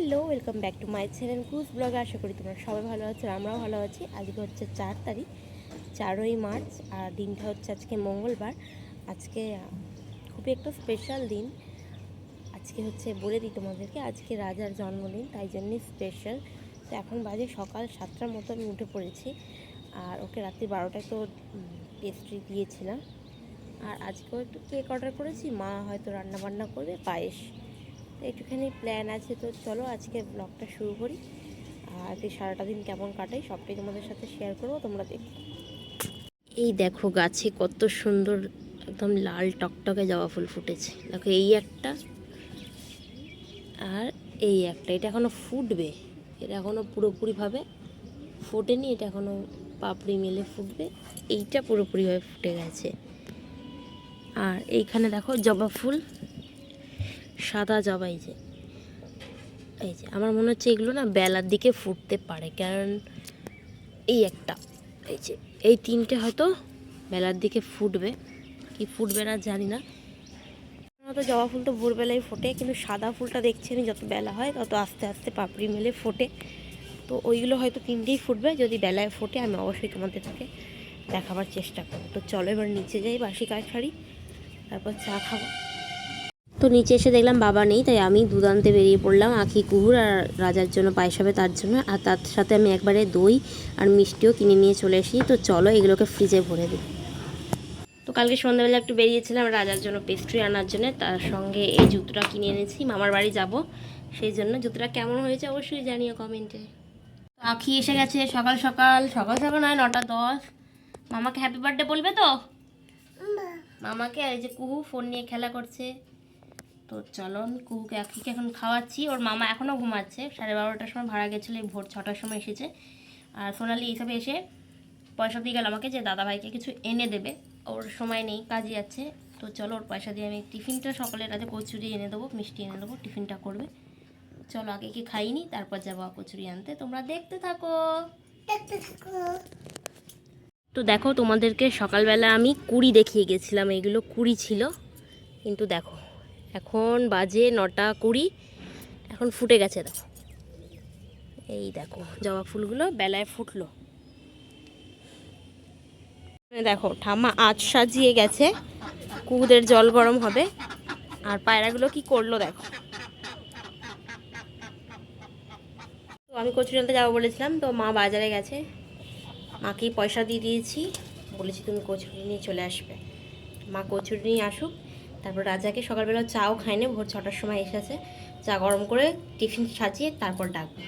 Hello, welcome back to my channel কুজ blog. আশা করি তোমরা সবাই ভালো আছো, আমরাও ভালো আছি। আজকে হচ্ছে 4 তারিখ, 4ই মার্চ, আর দিনটা হচ্ছে আজকে মঙ্গলবার। আজকে খুবই একটা স্পেশাল দিন। আজকে হচ্ছে বলে দিই তোমাদেরকে, আজকে রাজার জন্মদিন, তাই জন্যই স্পেশাল। তো এখন বাজে সকাল 7টার মতো আমি উঠে পড়েছি, আর ওকে রাত্রি 12টায় তো পেস্ট্রি দিয়েছিলাম। আর আজকেও একটু কেক অর্ডার করেছি, মা হয়তো রান্না বান্না করবে, পায়েস। তো একটুখানি প্ল্যান আছে। তো চলো আজকে ব্লগটা শুরু করি। আর এই সারাটা দিন কেমন কাটাই সবটাই তোমাদের সাথে শেয়ার করবো, তোমরা দেখো। এই দেখো গাছে কত সুন্দর একদম লাল টকটকে জবা ফুল ফুটেছে। দেখো এই একটা আর এই একটা, এটা এখনও ফুটবে, এটা এখনও পুরোপুরিভাবে ফোটেনি, এটা এখনও পাপড়ি মেলে ফুটবে। এইটা পুরোপুরিভাবে ফুটে গেছে। আর এইখানে দেখো জবা ফুল, সাদা জবা। এই যে আমার মনে হচ্ছে এগুলো না বেলার দিকে ফুটতে পারে, কারণ এই একটা, এই যে এই তিনটে হয়তো বেলার দিকে ফুটবে, কি ফুটবে না জানি না। হয়তো জবা ফুল তো ভোরবেলায় ফোটে, কিন্তু সাদা ফুলটা দেখছি আমি যত বেলা হয় তত আস্তে আস্তে পাপড়ি মেলে ফোটে। তো ওইগুলো হয়তো তিনটেই ফুটবে। যদি বেলায় ফোটে আমি অবশ্যই তোমাদের থেকে দেখাবার চেষ্টা করবো। তো চলো এবার নিচে যাই, বাসি কাজ সারি, তারপর চা খাবো। তো নিচে এসে দেখলাম বাবা নেই, তাই আমি দুধ আনতে বেরিয়ে পড়লাম। আখি, কুহুর আর রাজার জন্য পায়েস হবে তার জন্য, আর তার সাথে আমি একবারে দই আর মিষ্টিও কিনে নিয়ে চলে এসেছি। তো চলো এগুলোকে ফ্রিজে ভরে দিই। তো কালকে সন্ধ্যাবেলা একটু বেরিয়েছিলাম রাজার জন্য পেস্ট্রি আনার জন্য, তার সঙ্গে এই জুতোটা কিনে এনেছি, মামার বাড়ি যাব সেই জন্য। জুতোটা কেমন হয়েছে অবশ্যই জানিও কমেন্টে। আখি এসে গেছে সকাল সকাল, সকাল সকাল নয় 9টা 10। মামাকে হ্যাপি বার্থডে বলবে তো? মামাকে। আর এই যে কুহু ফোন নিয়ে খেলা করছে। তো চলো কুহুকে আখিকে এখন খাওয়াচ্ছি। ওর মামা এখনও ঘুমাচ্ছে, 12:30টার সময় ভাড়া গেছিলো, ভোর 6টার সময় এসেছে। আর সোনালি এইসবে এসে পয়সা দিয়ে গেল আমাকে যে দাদাভাইকে কিছু এনে দেবে, ওর সময় নেই, কাজে যাচ্ছে। তো চলো ওর পয়সা দিয়ে আমি টিফিনটা সকালের রাতে কচুরি এনে দেবো, মিষ্টি এনে দেবো, টিফিনটা করবে। চলো আগে কি খাইনি, তারপর যাবো কচুরি আনতে, তোমরা দেখতে থাকো। তো দেখো তোমাদেরকে সকালবেলা আমি কুড়ি দেখিয়ে গেছিলাম, এইগুলো কুড়ি ছিল, কিন্তু দেখো এখন বাজে 9টা 20, এখন ফুটে গেছে। দেখো এই দেখো জবা ফুলগুলো বেলায় ফুটলো। দেখো ঠাম্মা আজ সাজিয়ে গেছে, কুকুদের জল গরম হবে। আর পায়রাগুলো কি করলো দেখো। তো আমি কচুরি আনতে যাবো বলেছিলাম, তো মা বাজারে গেছে, মাকেই পয়সা দিয়ে দিয়েছি, বলেছি তুমি কচুরি নিয়ে চলে আসবে। মা কচুরি নিয়ে আসুক, তারপর রাজাকে সকালবেলা চাও খায়নি, ভোর 6টার সময় এসেছে, চা গরম করে টিফিন সাজিয়ে তারপর ডাকবো।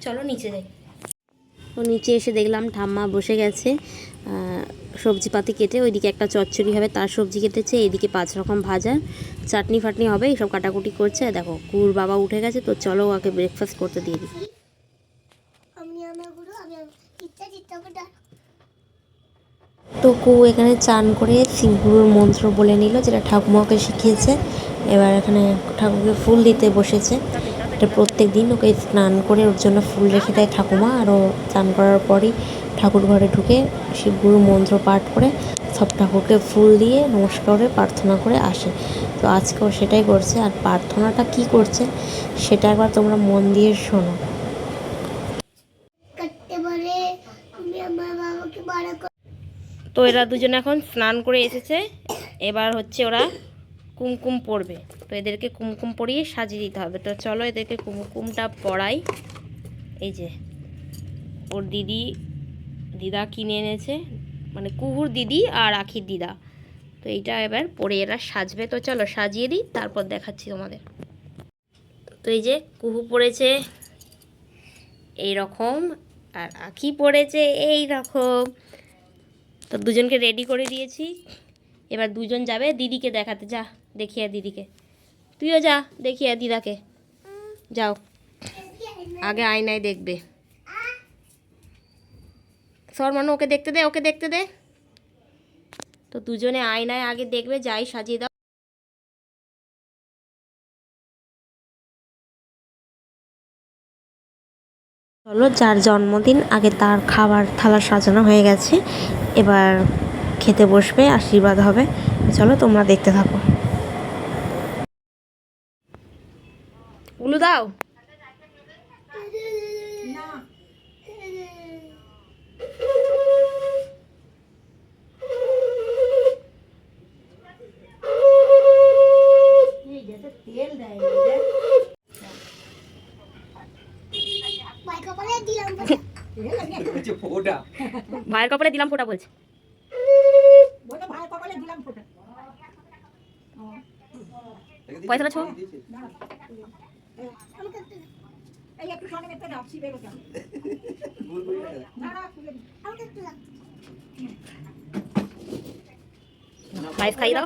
চলো নিচে যাই। তো নিচে এসে দেখলাম ঠাম্মা বসে গেছে সবজিপাতি কেটে, ওইদিকে একটা চচ্চড়ি হবে তার সবজি কেটেছে, এইদিকে 5 রকম ভাজা, চাটনি ফাটনি হবে, এইসব কাটাকুটি করছে। দেখো কুর বাবা উঠে গেছে, তো চলো ওকে ব্রেকফাস্ট করতে দিয়ে দিই। তো কু এখানে চান করে শিবগুরুর মন্ত্র বলে নিল, যেটা ঠাকুমাকে শিখিয়েছে। এবার এখানে ঠাকুরকে ফুল দিতে বসেছে। এটা প্রত্যেক দিন ওকে স্নান করে ওর জন্য ফুল রেখে দেয় ঠাকুমা, আর ও স্নান করার পরই ঠাকুর ঘরে ঢুকে শিবগুরুর মন্ত্র পাঠ করে সব ঠাকুরকে ফুল দিয়ে নমস্কার করে প্রার্থনা করে আসে। তো আজকেও সেটাই করছে। আর প্রার্থনাটা কি করছে সেটা একবার তোমরা মন দিয়ে শোনো। তো এরা দুজনে এখন স্নান করে এসেছে, এবার হচ্ছে ওরা কুমকুম পরবে। তো এদেরকে কুমকুম পরিয়ে সাজিয়ে দিতে হবে। তো চলো এদেরকে কুমকুমটা পরাই। এই যে ওর দিদা কিনে এনেছে, মানে কুহুর দিদি আর আখির দিদা। তো এইটা এবার পরে এরা সাজবে। তো চলো সাজিয়ে দিই, তারপর দেখাচ্ছি তোমাদের। তো এই যে কুহু পরেছে এই রকম, আর আখি পরেছে এই রকম। তো দুজনকে রেডি করে দিয়েছি, এবার দুজন যাবে দিদিকে দেখাতে। যা দেখিয়ে দিদিকে, তুইও যা দেখিয়ে দিদাকে, যাও আগে আয়নায় দেখবে। সর মানু ওকে দেখতে দে, ওকে দেখতে দে। তো দুজনে আয়নায় আগে দেখবে, যাই সাজিয়ে দাও। চলো যার জন্মদিন আগে তার খাবার থালা সাজানো হয়ে গেছে, এবার খেতে বসবে, আশীর্বাদ হবে। চলো তোমরা দেখতে থাকো। উলু দাও। ভাইয়ের কপালে দিলাম ফোঁটা বলছে। পয়সাটা ছো। পায়েস খাইয়ে দাও।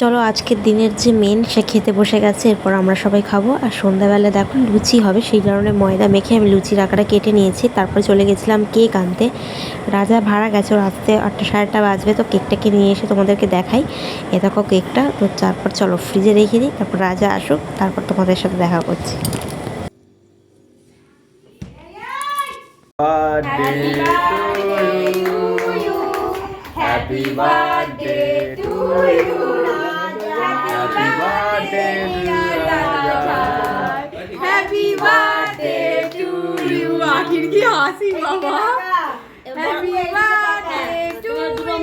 চলো আজকের দিনের যে মেন সে খেতে বসে গেছে, এরপর আমরা সবাই খাবো। আর সন্ধ্যাবেলা দেখো লুচি হবে, সেই কারণে ময়দা মেখে আমি লুচির আকারে কেটে নিয়েছি। তারপরে চলে গেছিলাম কেক আনতে। রাজা ভাড়া গেছে, ওর আসতে 8টা 8:30 বাজবে। তো কেকটাকে নিয়ে এসে তোমাদেরকে দেখাই। এ দেখো কেকটা। তো তারপর চলো ফ্রিজে রেখে দিই, তারপর রাজা আসুক, তারপর তোমাদের সাথে দেখা করছি। Happy birthday to you, Happy birthday to Raja. Happy birthday to you. आखिर की हंसी बाबा। Happy birthday to you.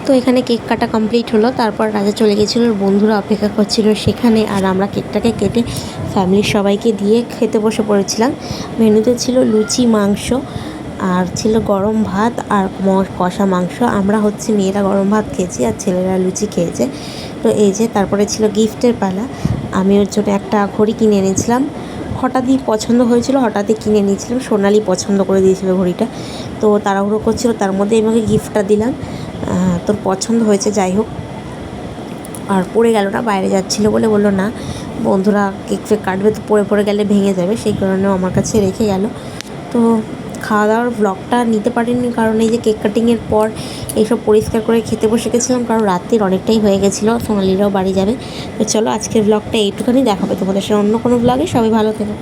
তো এখানে কেক কাটা কমপ্লিট হলো। তারপর রাজা চলে গেছিলো, ওর বন্ধুরা অপেক্ষা করছিল সেখানে। আর আমরা কেকটাকে কেটে ফ্যামিলির সবাইকে দিয়ে খেতে বসে পড়েছিলাম। মেনুতে ছিল লুচি, মাংস, আর ছিল গরম ভাত আর কষা মাংস। আমরা হচ্ছে মেয়েরা গরম ভাত খেয়েছি আর ছেলেরা লুচি খেয়েছে। তো এই যে তারপরে ছিল গিফটের পালা। আমি ওর জন্য একটা ঘড়ি কিনে এনেছিলাম, হঠাৎই পছন্দ হয়েছিল, হঠাৎই কিনে নিয়েছিলাম। সোনালি পছন্দ করে দিয়েছিল ঘড়িটা, তো তাড়াহুড়ো করছিল, তার মধ্যে আমাকে গিফটটা দিলাম। তোর পছন্দ হয়েছে, যাই হোক। আর পড়ে গেল না, বাইরে যাচ্ছিলো বলে বললো না বন্ধুরা কেক ফেক কাটবে, তো পড়ে গেলে ভেঙে যাবে, সেই কারণে আমার কাছে রেখে গেল। তো খাওয়া দাওয়ার ব্লগটা নিতে পারিনি, কারণ এই যে কেক কাটিংয়ের পর এইসব পরিষ্কার করে খেতে বসে গেছিলাম, কারণ রাত্রির অনেকটাই হয়ে গেছিলো, সোনালিরাও বাড়ি যাবে। তো চলো আজকের ব্লগটা এইটুখানি, দেখাবে তোমাদের সাথে অন্য কোনো ব্লগে। সবাই ভালো থেকো।